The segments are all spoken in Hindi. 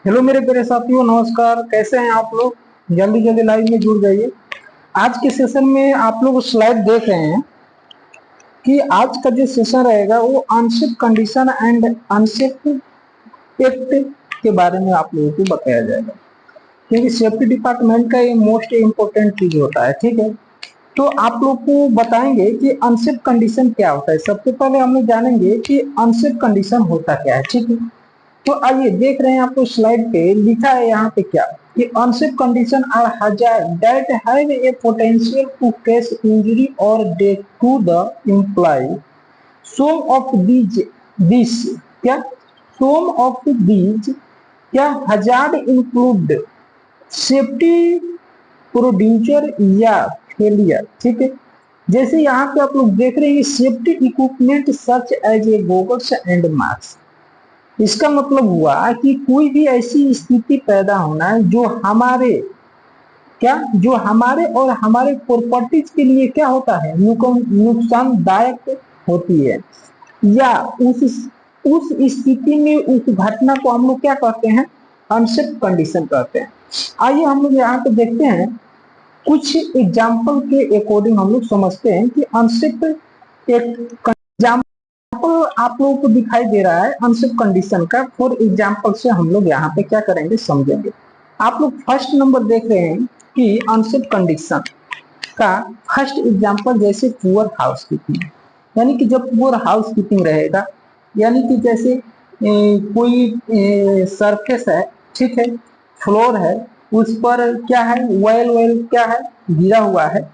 हेलो मेरे प्यारे साथियों, नमस्कार। कैसे हैं आप लोग? जल्दी जल्दी लाइव में जुड़ जाइए। आज के सेशन में आप लोग स्लाइड देख रहे हैं कि आज का जो सेशन रहेगा वो अनशिप कंडीशन एंड अनशिप एक्ट के बारे में आप लोगों को बताया जाएगा, क्योंकि सेफ्टी डिपार्टमेंट का ये मोस्ट इम्पोर्टेंट चीज होता है। ठीक है, तो आप लोग को बताएंगे कि अनसेफ कंडीशन क्या होता है। सबसे पहले हम लोग जानेंगे कि अनसेफ कंडीशन होता क्या है। ठीक है, तो आइए देख रहे हैं आपको स्लाइड पे लिखा है यहाँ पे क्या कि unsafe condition are hazard that have a potential to cause injury और death to the employ. Some of these this क्या सम ऑफ दीज क्या हजार्ड इंक्लूड सेफ्टी प्रोड्यूसर या फेलियर। ठीक है, जैसे यहाँ पे आप लोग देख रहे हैं safety equipment such as a goggles and mask. इसका मतलब हुआ कि कोई भी ऐसी स्थिति पैदा होना है जो हमारे और हमारे प्रॉपर्टीज के लिए क्या होता है, नुकसानदायक होती है, या उस स्थिति में उस घटना को हम लोग क्या कहते हैं, अनसेफ कंडीशन कहते हैं। आइए हम लोग यहाँ पे देखते हैं कुछ एग्जाम्पल के अकॉर्डिंग हम लोग समझते हैं कि अनसेफ एक एग्जाम्पल आप लोगों को दिखाई दे रहा है अनसेफ कंडीशन का। फॉर एग्जाम्पल से हम लोग यहाँ पे क्या करेंगे समझेंगे। आप लोग फर्स्ट नंबर देख रहे हैं कि अनसेफ कंडीशन का फर्स्ट एग्जाम्पल जैसे पुअर हाउसकीपिंग, यानी कि जब पुअर हाउसकीपिंग रहेगा, यानी कि जैसे कोई सरफेस है, ठीक है, फ्लोर है, उस पर क्या है, ऑयल क्या है, गिरा हुआ है,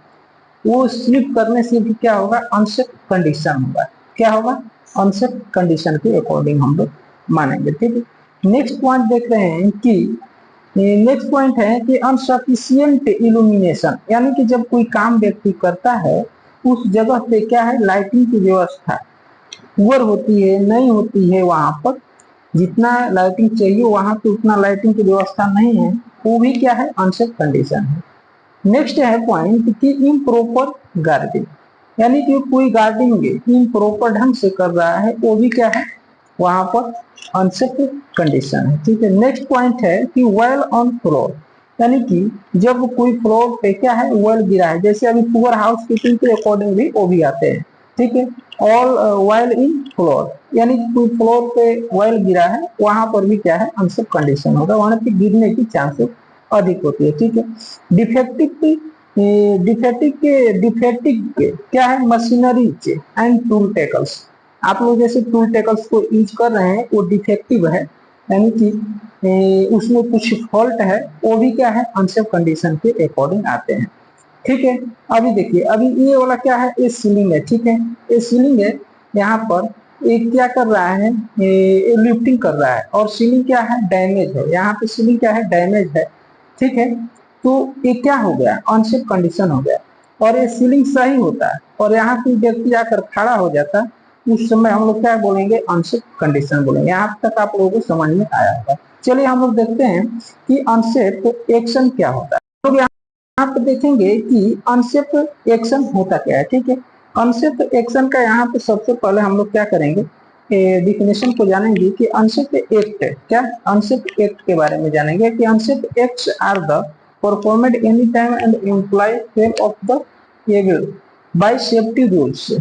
वो स्लिप करने से भी क्या होगा, अनसेफ कंडीशन होगा। क्या होगा, अनसेफ कंडीशन के अकॉर्डिंग हम लोग मानेंगे। ठीक है, नेक्स्ट पॉइंट देख रहे हैं कि नेक्स्ट पॉइंट है कि अनसफिशियंट इल्यूमिनेशन, यानी कि जब कोई काम व्यक्ति करता है उस जगह पे क्या है, लाइटिंग की व्यवस्था पुअर होती है, नहीं होती है, वहां पर जितना लाइटिंग चाहिए वहां पे उतना लाइटिंग की व्यवस्था नहीं है, वो भी क्या है, अनसेफ कंडीशन है। नेक्स्ट है पॉइंट कि इम्प्रॉपर गार्डिंग, यानी कि कोई गार्डिंग इम्प्रॉपर ढंग से कर रहा है, वो भी क्या है, वहां पर अनसेफ कंडीशन है। ठीक है, नेक्स्ट पॉइंट है कि वेल ऑन फ्लोर, यानी कि जब कोई फ्लोर पे क्या है, वेल गिरा है, जैसे अभी पुअर हाउस कीपिंग के अकॉर्डिंग भी वो भी आते हैं। ठीक है, ऑल वेल इन फ्लोर, यानी कि कोई फ्लोर पे वेल गिरा है, वहां पर भी क्या है, अनसेफ कंडीशन होगा, वहां पे गिरने की चांसेस अधिक होती है। ठीक है, डिफेक्टिव डिफेक्टिव क्या है, मशीनरी एंड टूल टेकल्स। आप लोग जैसे टूल टेकल्स को यूज कर रहे हैं वो डिफेक्टिव है, यानी कि उसमें कुछ फॉल्ट है, वो भी क्या है, अनसेफ कंडीशन के अकॉर्डिंग आते हैं। ठीक है, अभी देखिए, अभी ये वाला क्या है, ये सीलिंग है। ठीक है, ये सीलिंग है, यहाँ पर एक क्या कर रहा है, ये लिफ्टिंग कर रहा है, और सीलिंग क्या है, डैमेज है, यहाँ पे सीलिंग क्या है, डैमेज है। ठीक है, तो ये क्या हो गया, अनसेफ कंडीशन हो गया, और ये सीलिंग सही होता है और यहाँ पे व्यक्ति आकर खड़ा हो जाता है, उस समय हम लोग क्या बोलेंगे, अनसेफ कंडीशन बोलेंगे। यहाँ तक आप लोगों को समझ में आया होगा। चलिए हम लोग देखते हैं कि अनसेफ एक्शन क्या होता है। तो यहाँ पे देखेंगे कि अनसेफ एक्शन होता क्या है। ठीक है, अनसेफ एक्शन का यहाँ पे सबसे पहले हम लोग क्या करेंगे, डिफिनेशन को जानेंगे कि अनसेफ एक्ट क्या, अनसेफ एक्ट के बारे में जानेंगे कि unsafe acts are the performed any time and employee fail of the able by safety rules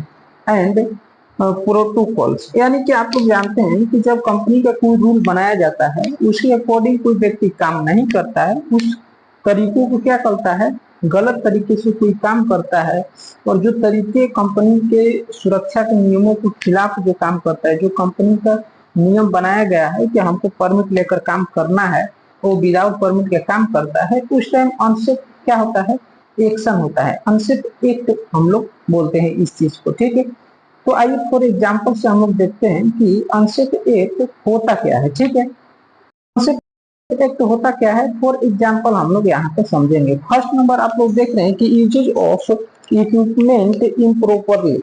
and protocols. यानी कि आप लोग जानते हैं कि जब कंपनी का कोई रूल बनाया जाता है उसके अकॉर्डिंग कोई व्यक्ति काम नहीं करता है, उस तरीकों को क्या करता है, गलत तरीके से कोई काम करता है, और जो तरीके कंपनी के सुरक्षा के नियमों के खिलाफ जो काम करता है, जो कंपनी का नियम बनाया गया है कि हमको परमिट लेकर काम करना है, वो विदाउट परमिट के काम करता है, तो उस टाइम अनसेफ क्या होता है, एक्शन होता है, अनसेफ एक्ट हम लोग बोलते हैं इस चीज को। ठीक है, तो आइए फॉर एग्जाम्पल से हम लोग देखते हैं कि अनसेफ एक्ट होता क्या है। ठीक है, अनसेफ एक्ट होता क्या है, फॉर एग्जाम्पल हम लोग यहाँ पे समझेंगे। फर्स्ट नंबर आप लोग देख रहे हैं कि यूजेज ऑफ इक्विपमेंट इम्प्रॉपरली,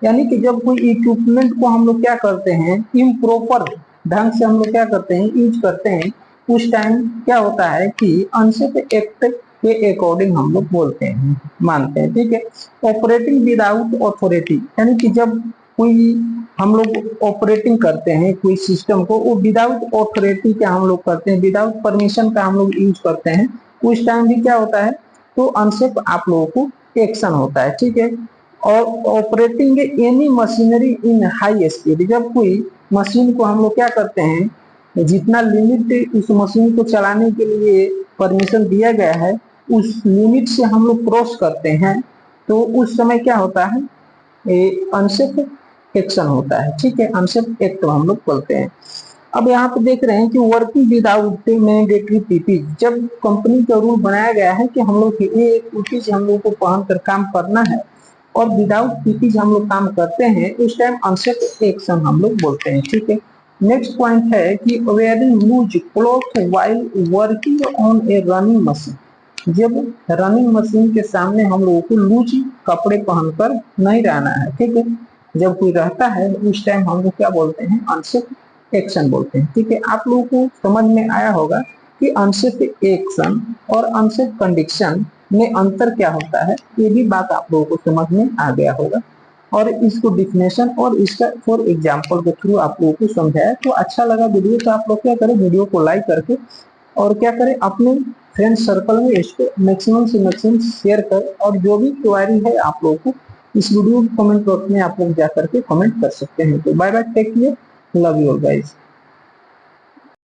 यानी कि जब कोई इक्विपमेंट को हम लोग क्या करते हैं, इम्प्रॉपर ढंग से हम लोग क्या करते हैं, यूज करते हैं, उस टाइम क्या होता है कि अनसेफ एक्ट के अकॉर्डिंग हम लोग बोलते हैं, मानते हैं। ठीक है, ऑपरेटिंग विदाउट अथॉरिटी, यानी कि जब कोई हम लोग ऑपरेटिंग करते हैं कोई सिस्टम को, वो विदाउट ऑथोरिटी का हम लोग करते हैं, विदाउट परमिशन का हम लोग यूज करते हैं, उस टाइम भी क्या होता है, तो अनसेफ आप लोगों को एक्शन होता है, ठीक है। और operating any machinery in high speed, जब कोई मशीन को हम लोग क्या करते हैं, जितना लिमिट उस मशीन को चलाने के लिए परमिशन दिया गया है उस लिमिट से हम लोग क्रॉस करते हैं, तो उस समय क्या होता है, अनसेफ एक्शन होता है, ठीक है, अनसेफ एक्ट हम लोग बोलते हैं। अब यहाँ पे देख रहे हैं कि वर्किंग विदाउट मैंडेटरी पीपी, जब कंपनी का रूल बनाया गया है कि हम लोग ये पीपीज हम लोग को पहन कर काम करना है और विदाउट पीपीज हम लोग काम करते हैं, उस टाइम अनसेफ एक्शन हम लोग बोलते हैं, ठीक है। नेक्स्ट पॉइंट है कि wearing loose cloth while working on a running machine, जब रनिंग मशीन के सामने हम लोगों को लूज कपड़े पहनकर नहीं रहना है, ठीक है। जब कोई रहता है उस टाइम हम लोग क्या बोलते हैं, अनसेफ एक्शन बोलते हैं, ठीक है। आप लोगों को समझ में आया होगा कि अनसेफ एक्शन और अनसेफ कंडीशन में अंतर क्या होता है, ये भी बात आप लोगों को समझ में आ गया होगा। और इसको डिफिनेशन और इसका फॉर एग्जांपल के थ्रू आप लोगों को समझाया। तो अच्छा लगा वीडियो तो आप लोग क्या करें, वीडियो को लाइक करके और क्या करें, अपने फ्रेंड सर्कल में इसको मैक्सिमम से मैक्सिमम शेयर कर, और जो भी क्वेरी है आप लोगों को इस वीडियो कमेंट बॉक्स में आप लोग जा करके कमेंट कर सकते हैं। तो bye bye, take care, love you guys.